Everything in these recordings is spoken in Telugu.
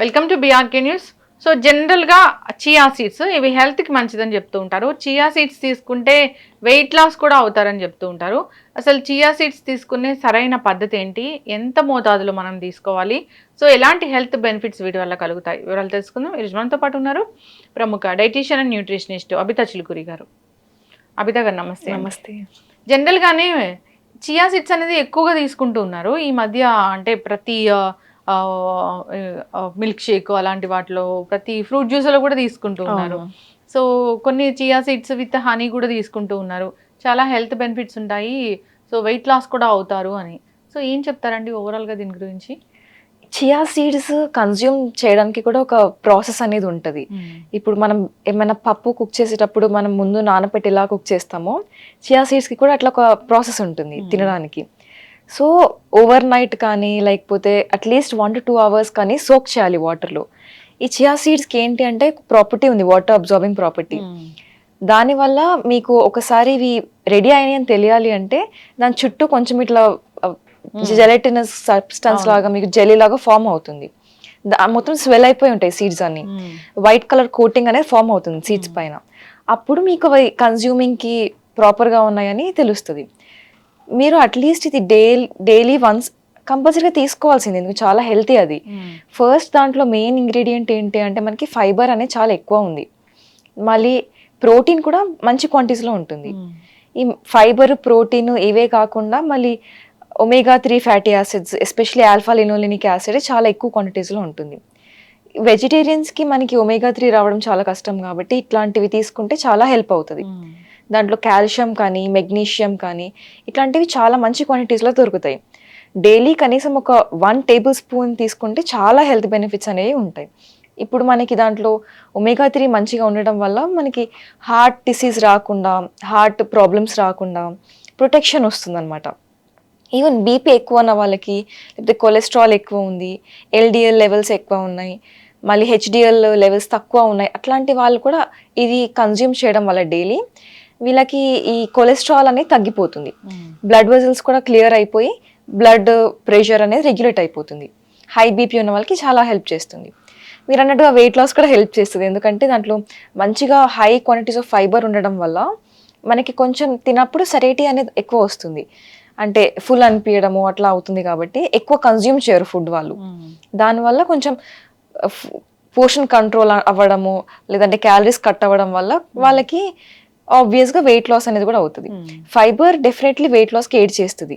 Welcome to BRK news. So జనరల్గా చియా సీడ్స్ ఇవి హెల్త్కి మంచిదని చెప్తూ ఉంటారు. చియా సీడ్స్ తీసుకుంటే వెయిట్ లాస్ కూడా అవుతారని చెప్తూ ఉంటారు. అసలు చియా సీడ్స్ తీసుకునే సరైన పద్ధతి ఏంటి, ఎంత మోతాదులో మనం తీసుకోవాలి, సో ఎలాంటి హెల్త్ బెనిఫిట్స్ వీటి వల్ల కలుగుతాయి, వివరాలు తెలుసుకుందాం. ఈరోజు మనతో పాటు ఉన్నారు ప్రముఖ dietitian and nutritionist Abitha Chilukuri గారు. అబితా గారు నమస్తే. నమస్తే. జనరల్గానే చియా సీడ్స్ అనేది ఎక్కువగా తీసుకుంటూ ఉన్నారు ఈ మధ్య. అంటే ప్రతి మిల్క్ షేక్ అలాంటి వాటిలో, ప్రతి ఫ్రూట్ జ్యూస్లో కూడా తీసుకుంటూ ఉన్నారు. సో కొన్ని చియా సీడ్స్ విత్ హనీ కూడా తీసుకుంటూ ఉన్నారు. చాలా హెల్త్ బెనిఫిట్స్ ఉంటాయి, సో వెయిట్ లాస్ కూడా అవుతారు అని. సో ఏం చెప్తారండి ఓవరాల్గా దీని గురించి? చియా సీడ్స్ కన్జ్యూమ్ చేయడానికి కూడా ఒక ప్రాసెస్ అనేది ఉంటుంది. ఇప్పుడు మనం ఏమైనా పప్పు కుక్ చేసేటప్పుడు మనం ముందు నానబెట్టి ఎలా కుక్ చేస్తామో చియా సీడ్స్కి కూడా అట్లా ఒక ప్రాసెస్ ఉంటుంది తినడానికి. సో ఓవర్ నైట్ కానీ లేకపోతే అట్లీస్ట్ 1 to 2 hours కానీ సోక్ చేయాలి వాటర్లో. ఈ చియా సీడ్స్కి ఏంటి అంటే ప్రాపర్టీ ఉంది, వాటర్ అబ్జార్బింగ్ ప్రాపర్టీ. దానివల్ల మీకు ఒకసారి ఇవి రెడీ అయినాయి అని తెలియాలి అంటే దాని చుట్టూ కొంచెం ఇట్లా జెలటినస్ సబ్స్టెన్స్ లాగా మీకు జెలీ లాగా ఫామ్ అవుతుంది. మొత్తం స్వెల్ అయిపోయి ఉంటాయి సీడ్స్ అన్ని. వైట్ కలర్ కోటింగ్ అనేది ఫామ్ అవుతుంది సీడ్స్ పైన. అప్పుడు మీకు అవి కన్జ్యూమింగ్కి ప్రాపర్గా ఉన్నాయని తెలుస్తుంది. మీరు అట్లీస్ట్ ఇది డైలీ వన్స్ కంపల్సరీగా తీసుకోవాల్సింది, ఎందుకు చాలా హెల్తీ అది. ఫస్ట్ దాంట్లో మెయిన్ ఇంగ్రీడియంట్ ఏంటి అంటే మనకి ఫైబర్ అనేది చాలా ఎక్కువ ఉంది, మళ్ళీ ప్రోటీన్ కూడా మంచి క్వాంటిటీస్లో ఉంటుంది. ఈ ఫైబర్ ప్రోటీన్ ఇవే కాకుండా మళ్ళీ omega-3 fatty acids, especially alpha linolenic acid చాలా ఎక్కువ క్వాంటిటీస్లో ఉంటుంది. వెజిటేరియన్స్కి మనకి omega-3 రావడం చాలా కష్టం కాబట్టి ఇట్లాంటివి తీసుకుంటే చాలా హెల్ప్ అవుతుంది. దాంట్లో కాల్షియం కానీ మెగ్నీషియం కానీ ఇట్లాంటివి చాలా మంచి క్వాంటిటీస్లో దొరుకుతాయి. డైలీ కనీసం ఒక 1 tablespoon తీసుకుంటే చాలా హెల్త్ బెనిఫిట్స్ అనేవి ఉంటాయి. ఇప్పుడు మనకి దాంట్లో omega-3 మంచిగా ఉండడం వల్ల మనకి హార్ట్ డిసీజ్ రాకుండా, హార్ట్ ప్రాబ్లమ్స్ రాకుండా ప్రొటెక్షన్ వస్తుందన్నమాట. ఈవెన్ బీపీ ఎక్కువ ఉన్న వాళ్ళకి, లేకపోతే కొలెస్ట్రాల్ ఎక్కువ ఉంది, LDL లెవెల్స్ ఎక్కువ ఉన్నాయి, మళ్ళీ HDL లెవెల్స్ తక్కువ ఉన్నాయి, అట్లాంటి వాళ్ళు కూడా ఇది కన్జ్యూమ్ చేయడం వల్ల డైలీ వీళ్ళకి ఈ కొలెస్ట్రాల్ అనేది తగ్గిపోతుంది. బ్లడ్ వెజల్స్ కూడా క్లియర్ అయిపోయి బ్లడ్ ప్రెషర్ అనేది రెగ్యులేట్ అయిపోతుంది. హై బీపీ ఉన్న వాళ్ళకి చాలా హెల్ప్ చేస్తుంది. మీరు అన్నట్టుగా వెయిట్ లాస్ కూడా హెల్ప్ చేస్తుంది, ఎందుకంటే దాంట్లో మంచిగా హై క్వాంటిటీస్ ఆఫ్ ఫైబర్ ఉండడం వల్ల మనకి కొంచెం తినప్పుడు సరేటీ అనేది ఎక్కువ వస్తుంది. అంటే ఫుల్ అనిపించడము అట్లా అవుతుంది కాబట్టి ఎక్కువ కన్జ్యూమ్ చేయరు ఫుడ్ వాళ్ళు. దానివల్ల కొంచెం పోర్షన్ కంట్రోల్ అవ్వడము, లేదంటే క్యాలరీస్ కట్ అవ్వడం వల్ల వాళ్ళకి ఆబ్వియస్గా వెయిట్ లాస్ అనేది కూడా అవుతుంది. ఫైబర్ డెఫినెట్లీ వెయిట్ లాస్కి ఎయిడ్ చేస్తుంది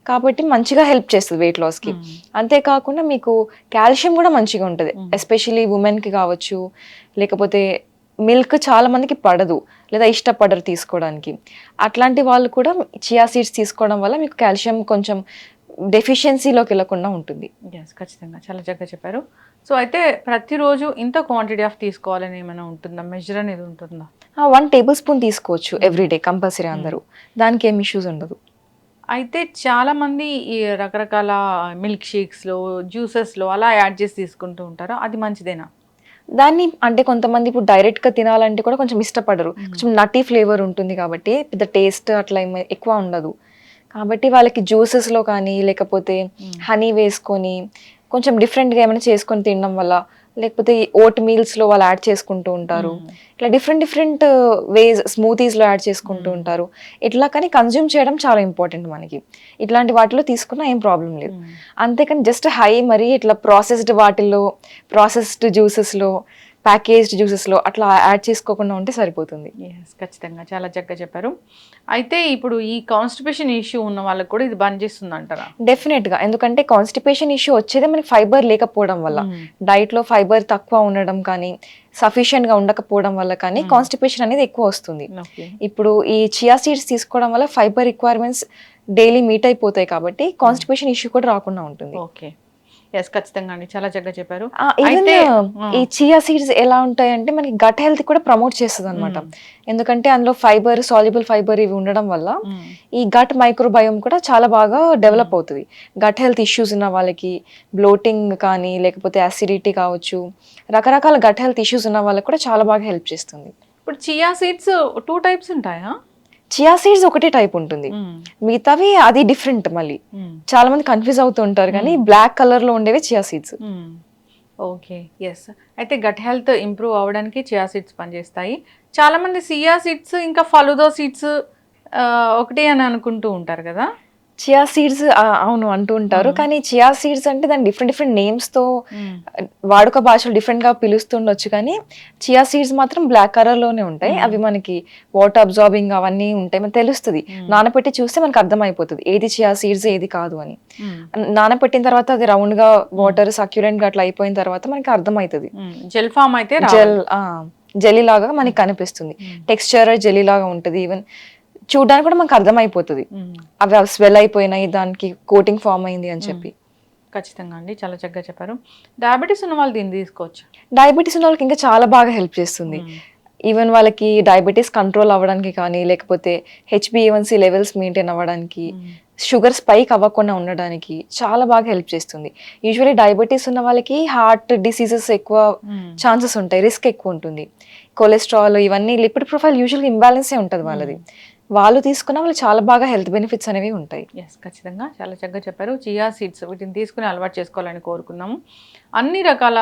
కాబట్టి మంచిగా హెల్ప్ చేస్తుంది వెయిట్ లాస్కి. అంతేకాకుండా మీకు కాల్షియం కూడా మంచిగా ఉంటుంది, ఎస్పెషల్లీ ఉమెన్కి కావచ్చు, లేకపోతే మిల్క్ చాలా మందికి పడదు లేదా ఇష్టపడరు తీసుకోవడానికి. అట్లాంటి వాళ్ళు కూడా చియా సీడ్స్ తీసుకోవడం వల్ల మీకు కాల్షియం కొంచెం డెఫిషియన్సీలోకి వెళ్ళకుండా ఉంటుంది. ఖచ్చితంగా చాలా చక్కగా చెప్పారు. సో అయితే ప్రతిరోజు ఇంత క్వాంటిటీ ఆఫ్ తీసుకోవాలని ఏమైనా ఉంటుందా, మెజర్ అనేది ఉంటుందా? 1 tablespoon తీసుకోవచ్చు ఎవ్రీడే కంపల్సరీ అందరూ, దానికి ఏం ఇష్యూస్ ఉండదు. అయితే చాలామంది ఈ రకరకాల మిల్క్ షేక్స్లో, జ్యూసెస్లో అలా యాడ్ చేసి తీసుకుంటూ ఉంటారు, అది మంచిదేనా? దాన్ని అంటే కొంతమంది ఇప్పుడు డైరెక్ట్గా తినాలంటే కూడా కొంచెం ఇష్టపడరు, కొంచెం నటీ ఫ్లేవర్ ఉంటుంది కాబట్టి పెద్ద టేస్ట్ అట్లా ఎక్కువ ఉండదు. కాబట్టి వాళ్ళకి జ్యూసెస్లో కానీ లేకపోతే హనీ వేసుకొని కొంచెం డిఫరెంట్గా ఏమైనా చేసుకొని తినడం వల్ల, లేకపోతే ఓట్ మీల్స్లో వాళ్ళు యాడ్ చేసుకుంటూ ఉంటారు, ఇట్లా డిఫరెంట్ వేస్ స్మూతీస్లో యాడ్ చేసుకుంటూ ఉంటారు. ఇట్లా కానీ కన్జ్యూమ్ చేయడం చాలా ఇంపార్టెంట్ మనకి. ఇట్లాంటి వాటిలో తీసుకున్నా ఏం ప్రాబ్లం లేదు. అంతేకాని జస్ట్ హై మరి ఇట్లా ప్రాసెస్డ్ వాటిల్లో, ప్రాసెస్డ్ జ్యూసెస్లో, ప్యాకేజ్డ్ జ్యూసెస్లో అట్లా యాడ్ చేసుకోకుండా ఉంటే సరిపోతుంది. ఖచ్చితంగా చాలా చక్కగా చెప్పారు. అయితే ఇప్పుడు ఈ కాన్స్టిపేషన్ ఇష్యూ ఉన్న వాళ్ళకి కూడా ఇది బంద్ చేస్తుంది అంటారా? డెఫినెట్గా, ఎందుకంటే కాన్స్టిపేషన్ ఇష్యూ వచ్చేదే మనకి ఫైబర్ లేకపోవడం వల్ల, డైట్లో ఫైబర్ తక్కువ ఉండడం కానీ, సఫిషియెంట్గా ఉండకపోవడం వల్ల కానీ కాన్స్టిపేషన్ అనేది ఎక్కువ వస్తుంది. ఇప్పుడు ఈ చియా సీడ్స్ తీసుకోవడం వల్ల ఫైబర్ రిక్వైర్మెంట్స్ డైలీ మీట్ అయిపోతాయి కాబట్టి కాన్స్టిపేషన్ ఇష్యూ కూడా రాకుండా ఉంటుంది. ఓకే, ఖచ్చితంగా అండి, చాలా చక్కగా చెప్పారు. ఈ చియా సీడ్స్ ఎలా ఉంటాయంటే మనకి గట్ హెల్త్ కూడా ప్రమోట్ చేస్తుంది అనమాట. ఎందుకంటే అందులో ఫైబర్, సాల్యుబుల్ ఫైబర్ ఇవి ఉండడం వల్ల ఈ గట్ మైక్రోబయోమ్ కూడా చాలా బాగా డెవలప్ అవుతుంది. గట్ హెల్త్ ఇష్యూస్ ఉన్న వాళ్ళకి, బ్లోటింగ్ కానీ లేకపోతే అసిడిటీ కావచ్చు, రకరకాల గట్ హెల్త్ ఇష్యూస్ ఉన్న వాళ్ళకి కూడా చాలా బాగా హెల్ప్ చేస్తుంది. ఇప్పుడు చియా సీడ్స్ 2 types ఉంటాయా? చియా సీడ్స్ ఒకటే టైప్ ఉంటుంది, మిగతావి అది డిఫరెంట్. మళ్ళీ చాలా మంది కన్ఫ్యూజ్ అవుతూ ఉంటారు, కానీ బ్లాక్ కలర్ లో ఉండేవి చియా సీడ్స్. ఓకే. యెస్. అయితే గట్ హెల్త్ ఇంప్రూవ్ అవ్వడానికి చియా సీడ్స్ పనిచేస్తాయి. చాలామంది చియా సీడ్స్ ఇంకా ఫలుదా సీడ్స్ ఒకటే అని అనుకుంటూ ఉంటారు కదా! చియా సీడ్స్ అవును అంటూ ఉంటారు. హ్మ్. కానీ చియా సీడ్స్ అంటే దాన్ని డిఫరెంట్ డిఫరెంట్ నేమ్స్‌తో హ్మ్. వాడుక భాషలు డిఫరెంట్‌గా పిలుస్తుండొచ్చు కానీ, చియా సీడ్స్ మాత్రం బ్లాక్ కలర్‌లోనే ఉంటాయి. హ్మ్. అవి మనకి వాటర్ అబ్జార్బింగ్ అవన్నీ ఉంటాయి. మనకు తెలుస్తది. హ్మ్. నానపెట్టి చూస్తే మనకు అర్థమైపోతది. ఏది చియా సీడ్స్ ఏది కాదు అని. హ్మ్. నానపెట్టిన తర్వాత అది రౌండ్‌గా వాటర్ సక్యులెంట్‌గా అట్లా అయిపోయిన తర్వాత మనకి అర్థమైతది. హ్మ్. జెల్ ఫార్మ్ అయితే జెల్ రావాలి. జెల్లీ లాగా మనకి కనిపిస్తుంది. హ్మ్. టెక్స్చర్ జెల్లీ లాగా ఉంటది. ఈవెన్ చూడడానికి కూడా మనకు అర్థమైపోతది. హ్మ్. అవి స్వెల్ అయిపోయినాయి, దానికి కోటింగ్ ఫార్మ్ అయింది అని చెప్పి. ఖచ్చితంగా అండి. చాలా చక్కగా చెప్పారు. డయాబెటిస్ ఉన్న వాళ్ళు దీన్ని తీసుకోవచ్చా? డయాబెటీస్ ఉన్న వాళ్ళకి ఇంకా చాలా బాగా హెల్ప్ చేస్తుంది. హ్మ్. ఈవెన్ వాళ్ళకి డయాబెటీస్ కంట్రోల్ అవ్వడానికి కానీ, లేకపోతే హెచ్‌బీఏవన్సీ లెవెల్స్ మెయింటైన్ అవ్వడానికి, హ్మ్. షుగర్ స్పైక్ అవ్వకుండా ఉండడానికి చాలా బాగా హెల్ప్ చేస్తుంది. యూజువల్లీ డయాబెటీస్ ఉన్న వాళ్ళకి హార్ట్ డిసీజెస్ ఎక్కువ హ్మ్. ఛాన్సెస్ ఉంటాయి. రిస్క్ ఎక్కువ ఉంటుంది. కొలెస్ట్రాల్ ఇవన్నీ లిపిడ్ ప్రొఫైల్ యూజువల్‌గా ఇంబాలెన్సే ఉంటది వాళ్ళది. వాళ్ళు తీసుకున్న వాళ్ళు చాలా బాగా హెల్త్ బెనిఫిట్స్ అనేవి ఉంటాయి. యెస్. ఖచ్చితంగా. చాలా చక్కగా చెప్పారు. చియా సీడ్స్ వీటిని తీసుకొని అలవాటు చేసుకోవాలని కోరుకున్నాము. అన్ని రకాల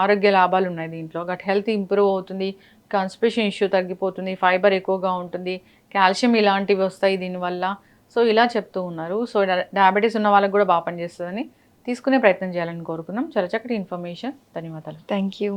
ఆరోగ్య లాభాలున్నాయి దీంట్లో. గట్ హెల్త్ ఇంప్రూవ్ అవుతుంది. కాన్‌స్టిపేషన్ ఇష్యూ తగ్గిపోతుంది. ఫైబర్ ఎక్కువగా ఉంటుంది. కాల్షియం ఇలాంటివి వస్తాయి దీనివల్ల. సో, ఇలా చెప్తూ ఉన్నారు. సో, డయాబెటిస్ ఉన్న వాళ్ళకి కూడా పనిచేస్తదని తీసుకునే ప్రయత్నం చేయాలని కోరుకున్నాం. చాలా చక్కటి ఇన్ఫర్మేషన్. ధన్యవాదాలు. Thank you.